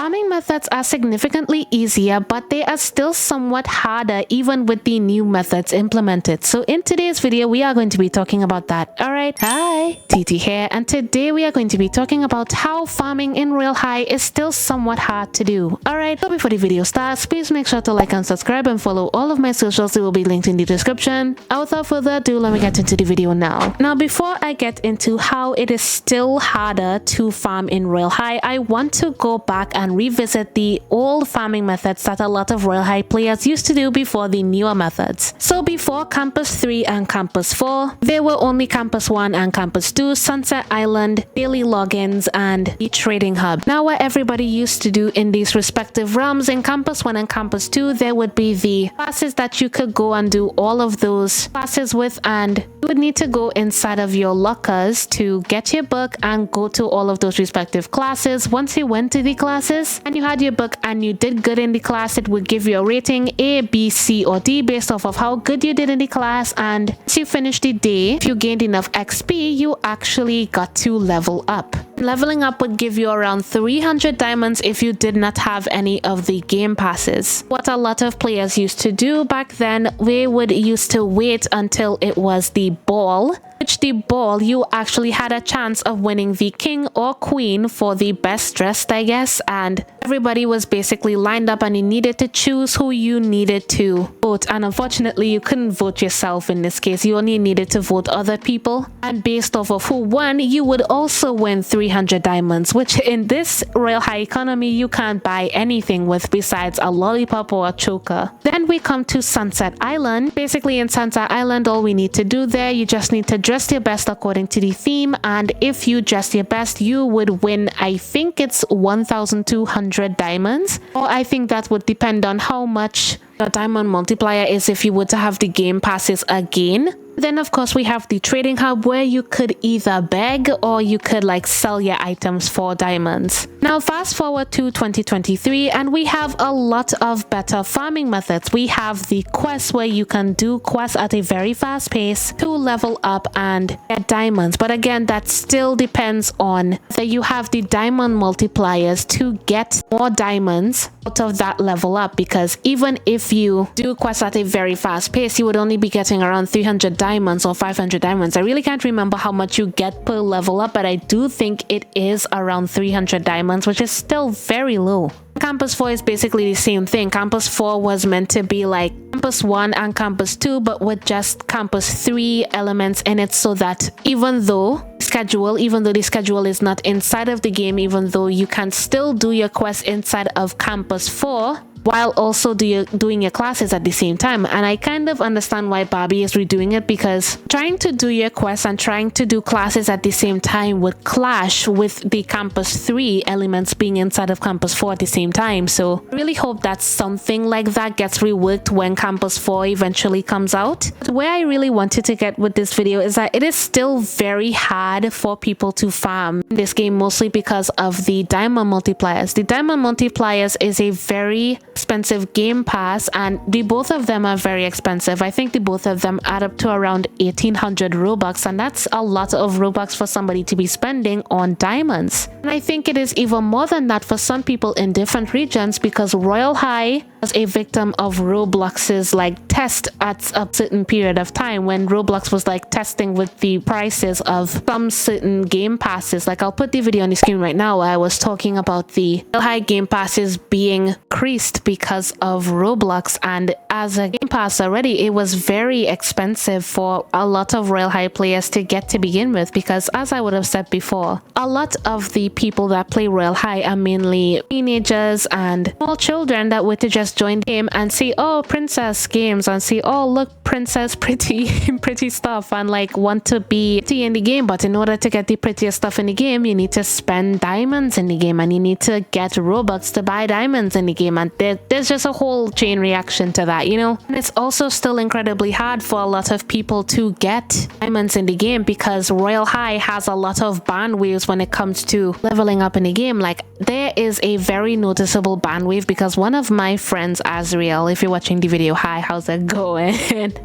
farming methods are significantly easier, but they are still somewhat harder even with the new methods implemented. So in today's video, we are going to be talking about that. Alright, hi, TT here, and today we are going to be talking about how farming in Royale High is still somewhat hard to do. Alright, so before the video starts, please make sure to like and subscribe and follow all of my socials. They will be linked in the description. Without further ado, let me get into the video now. Now, before I get into how it is still harder to farm in Royale High, I want to go back and revisit the old farming methods that a lot of Royale High players used to do before the newer methods. So before Campus 3 and Campus 4, there were only Campus 1 and Campus 2, Sunset Island, daily logins, and the trading hub. Now, what everybody used to do in these respective realms, in Campus 1 and Campus 2, there would be the classes that you could go and do all of those classes with, and you would need to go inside of your lockers to get your book and go to all of those respective classes. Once you went to the classes and you had your book and you did good in the class, it would give you a rating A, B, C, or D based off of how good you did in the class. And once you finished the day, if you gained enough XP, you actually got to level up. Leveling up would give you around 300 diamonds if you did not have any of the game passes. What a lot of players used to do back then, they would used to wait until it was the ball, which the ball you actually had a chance of winning the king or queen for the best dressed, I guess, and everybody was basically lined up and you needed to choose who you needed to vote. And unfortunately, you couldn't vote yourself in this case. You only needed to vote other people, and based off of who won, you would also win 300 diamonds, which in this Royale High economy you can't buy anything with besides a lollipop or a choker. Then we come to Sunset Island. Basically in Sunset Island, all we need to do there, you just need to dress your best according to the theme, and if you dress your best, you would win, I think it's 1,200 diamonds, or I think that would depend on how much the diamond multiplier is if you were to have the game passes again. Then of course we have the trading hub where you could either beg or you could like sell your items for diamonds. Now fast forward to 2023 and we have a lot of better farming methods. We have the quests where you can do quests at a very fast pace to level up and get diamonds. But again, that still depends on that you have the diamond multipliers to get more diamonds out of that level up, because even if you do quests at a very fast pace, you would only be getting around 300 diamonds or 500 diamonds. I really can't remember how much you get per level up, but I do think it is around 300 diamonds, which is still very low. Campus 4 is basically the same thing. Campus 4 was meant to be like Campus 1 and Campus 2, but with just Campus 3 elements in it, so that even though the schedule is not inside of the game, even though you can still do your quests inside of Campus 4, while also doing your classes at the same time. And I kind of understand why Bobby is redoing it, because trying to do your quests and trying to do classes at the same time would clash with the Campus 3 elements being inside of Campus 4 at the same time. So I really hope that something like that gets reworked when Campus 4 eventually comes out. But where I really wanted to get with this video is that it is still very hard for people to farm in this game, mostly because of the diamond multipliers. The diamond multipliers is a very expensive game pass, and the both of them are very expensive. I think the both of them add up to around 1,800 Robux, and that's a lot of Robux for somebody to be spending on diamonds. And I think it is even more than that for some people in different regions, because Royale High was a victim of Roblox's like test at a certain period of time, when Roblox was like testing with the prices of some certain game passes. Like, I'll put the video on the screen right now where I was talking about the Royale High game passes being increased because of Roblox, and as a game pass already, it was very expensive for a lot of Royale High players to get to begin with, because as I would have said before, a lot of the people that play Royale High are mainly teenagers and small children that were to just join the game and see, oh, princess games, and see, oh, look, princess pretty stuff, and like want to be pretty in the game. But in order to get the prettiest stuff in the game, you need to spend diamonds in the game, and you need to get Robux to buy diamonds in the game, and there there's just a whole chain reaction to that, you know. And it's also still incredibly hard for a lot of people to get diamonds in the game because Royale High has a lot of ban waves when it comes to leveling up in the game. Like, there is a very noticeable ban wave because one of my friends, Azriel, if you're watching the video, hi, how's it going?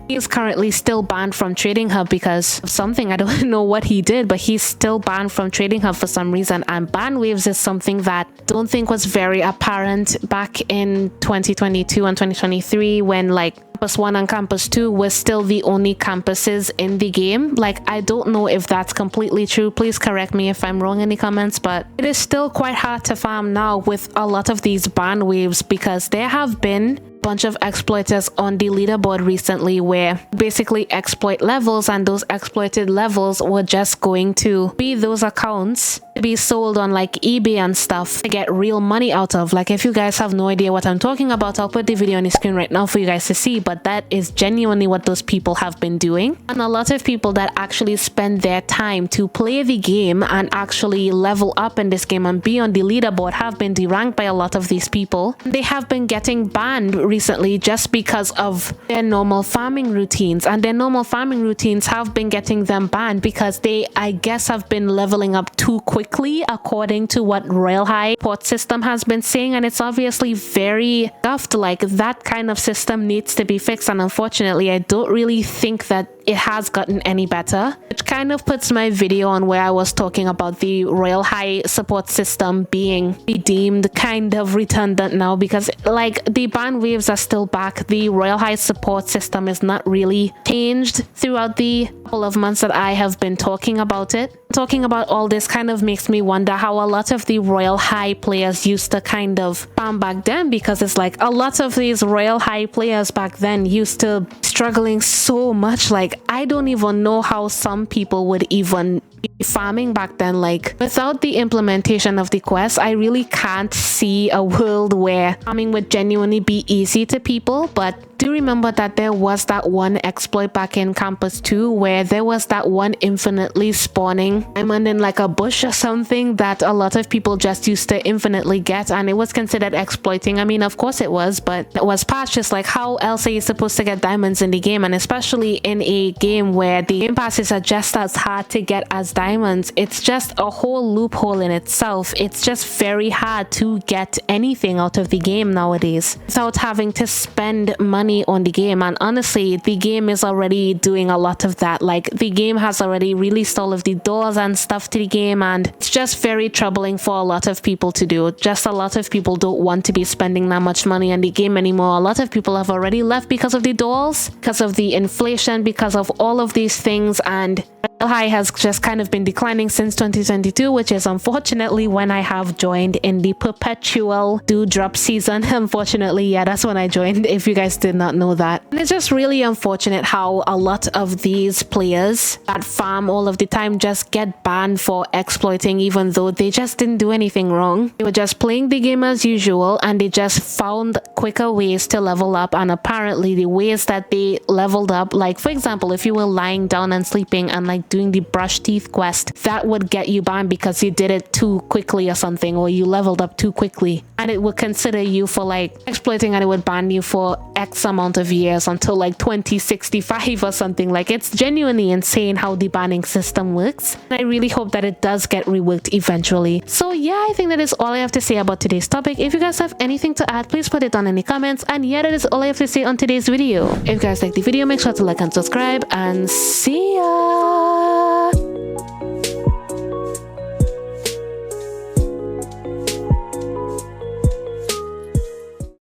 He's currently still banned from Trading Hub because of something. I don't know what he did, but he's still banned from Trading Hub for some reason. And ban waves is something that I don't think was very apparent back in 2022 and 2023 when like Campus 1 and Campus 2 were still the only campuses in the game. Like, I don't know if that's completely true. Please correct me if I'm wrong in the comments, but it is still quite hard to farm now with a lot of these ban waves because there have been bunch of exploiters on the leaderboard recently where basically exploit levels, and those exploited levels were just going to be those accounts to be sold on like eBay and stuff to get real money out of. Like, if you guys have no idea what I'm talking about, I'll put the video on the screen right now for you guys to see, but that is genuinely what those people have been doing. And a lot of people that actually spend their time to play the game and actually level up in this game and be on the leaderboard have been deranked by a lot of these people. They have been getting banned recently just because of their normal farming routines, and their normal farming routines have been getting them banned because they, I guess, have been leveling up too quickly according to what Royale High port system has been saying, and it's obviously very scuffed. Like, that kind of system needs to be fixed, and unfortunately I don't really think that it has gotten any better, which kind of puts my video on where I was talking about the Royale High support system being deemed kind of redundant now because like the ban waves are still back. The Royale High support system is not really changed throughout the couple of months that I have been talking about it. Talking about all this kind of makes me wonder how a lot of the Royale High players used to kind of farm back then, because it's like a lot of these Royale High players back then used to be struggling so much. Like, I don't even know how some people would even be farming back then. Like, without the implementation of the quest, I really can't see a world where farming would genuinely be easy to people. But do remember that there was that one exploit back in Campus 2 where there was that one infinitely spawning diamond in like a bush or something that a lot of people just used to infinitely get, and it was considered exploiting. I mean, of course it was, but it was patched. Just like, how else are you supposed to get diamonds in the game? And especially in a game where the game passes are just as hard to get as diamonds, it's just a whole loophole in itself. It's just very hard to get anything out of the game nowadays without having to spend money on the game. And honestly, the game is already doing a lot of that. Like, the game has already released all of the doors and stuff to the game, and it's just very troubling for a lot of people to do. Just a lot of people don't want to be spending that much money on the game anymore. A lot of people have already left because of the doors, because of the inflation, because of all of these things, and Royale High has just kind of been declining since 2022, which is unfortunately when I have joined in the perpetual do drop season. Unfortunately, yeah, that's when I joined, if you guys did not know that. And it's just really unfortunate how a lot of these players that farm all of the time just get banned for exploiting, even though they just didn't do anything wrong. They were just playing the game as usual, and they just found quicker ways to level up. And apparently the ways that they leveled up, like for example, if you were lying down and sleeping and like doing the brush teeth quest, that would get you banned because you did it too quickly or something, or you leveled up too quickly, and it would consider you for like exploiting, and it would ban you for X amount of years until like 2065 or something. Like, it's genuinely insane how the banning system works, and I really hope that it does get reworked eventually. So yeah, I think that is all I have to say about today's topic. If you guys have anything to add, please put it down in the comments. And yeah, that is all I have to say on today's video. If you guys like the video, make sure to like and subscribe, and see ya.